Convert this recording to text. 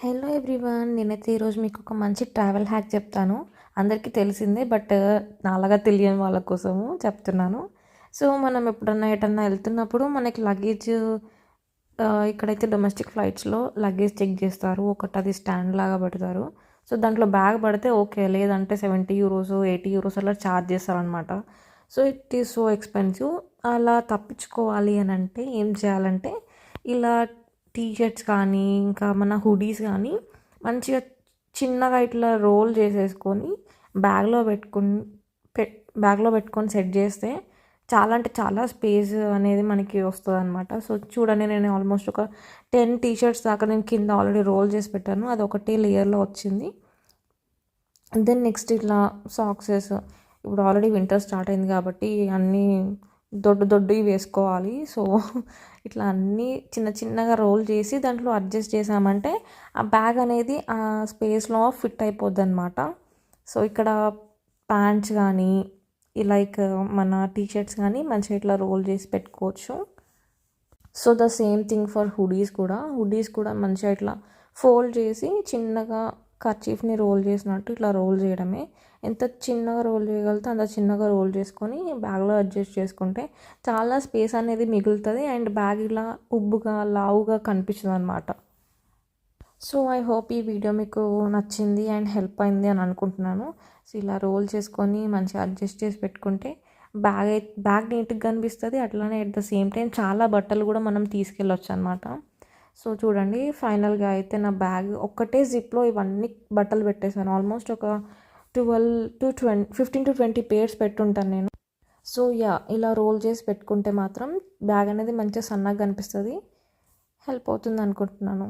Hello everyone, నేనైతే ఈరోజు మీకు ఒక మంచి ట్రావెల్ హ్యాక్ చెప్తాను. అందరికీ తెలిసిందే, బట్ నాలాగా తెలియని వాళ్ళ కోసము చెప్తున్నాను. సో మనం ఎప్పుడన్నా ఎటన్నా వెళ్తున్నప్పుడు మనకి లగేజ్ ఇక్కడైతే డొమెస్టిక్ ఫ్లైట్స్లో లగేజ్ చెక్ చేస్తారు. ఒకటి అది స్టాండ్ లాగా పెడతారు. సో దాంట్లో బ్యాగ్ పడితే ఓకే, లేదంటే 70 యూరోస్ 80 యూరోస్ అలా ఛార్జ్ చేస్తారనమాట. So it is so expensive. అలా తప్పించుకోవాలి అని అంటే ఏం చేయాలంటే, ఇలా టీ షర్ట్స్ కానీ ఇంకా మన హుడీస్ కానీ మంచిగా చిన్నగా ఇట్లా రోల్ చేసేసుకొని బ్యాగ్లో పెట్టుకుని బ్యాగ్లో పెట్టుకొని సెట్ చేస్తే చాలా అంటే చాలా స్పేస్ అనేది మనకి వస్తుంది అనమాట. సో చూడండి, నేను ఆల్మోస్ట్ ఒక 10 టీ షర్ట్స్ దాకా నేను కింద ఆల్రెడీ రోల్ చేసి పెట్టాను. అది ఒకటే లేయర్లో వచ్చింది. దెన్ నెక్స్ట్ ఇట్లా సాక్సెస్, ఇప్పుడు ఆల్రెడీ వింటర్ స్టార్ట్ అయింది కాబట్టి అన్నీ దొడ్డువి వేసుకోవాలి. సో ఇట్లా అన్నీ చిన్న చిన్నగా రోల్ చేసి దాంట్లో అడ్జస్ట్ చేసామంటే ఆ బ్యాగ్ అనేది ఆ స్పేస్లో ఫిట్ అయిపోద్ది అనమాట. సో ఇక్కడ ప్యాంట్స్ కానీ లైక్ మన టీషర్ట్స్ కానీ మంచిగా ఇట్లా రోల్ చేసి పెట్టుకోవచ్చు. So the same thing for hoodies కూడా మంచిగా ఇట్లా ఫోల్డ్ చేసి చిన్నగా కర్చీఫ్ని రోల్ చేసినట్టు ఇట్లా రోల్ చేయడమే. ఎంత చిన్నగా రోల్ చేయగలిగితే అంత చిన్నగా రోల్ చేసుకొని బ్యాగ్లో అడ్జస్ట్ చేసుకుంటే చాలా స్పేస్ అనేది మిగులుతుంది అండ్ బ్యాగ్ ఇలా ఉబ్బుగా లావుగా కనిపిస్తుంది అనమాట. సో ఐ హోప్ ఈ వీడియో మీకు నచ్చింది అండ్ హెల్ప్ అయింది అని అనుకుంటున్నాను. సో ఇలా రోల్ చేసుకొని మంచిగా అడ్జస్ట్ చేసి పెట్టుకుంటే బ్యాగ్ నీట్గా కనిపిస్తుంది. అట్లానే అట్ ద సేమ్ టైం చాలా బట్టలు కూడా మనం తీసుకెళ్ళొచ్చు అనమాట. సో చూడండి, ఫైనల్గా అయితే నా బ్యాగ్ ఒక్కటే జిప్లో ఇవన్నీ బట్టలు పెట్టేశాను. ఆల్మోస్ట్ ఒక 15 to 20 పేర్స్ పెట్టుంటాను నేను. సో ఇలా రోల్ చేసి పెట్టుకుంటే మాత్రం బ్యాగ్ అనేది మంచిగా సన్నగా కనిపిస్తుంది. హెల్ప్ అవుతుంది అనుకుంటున్నాను.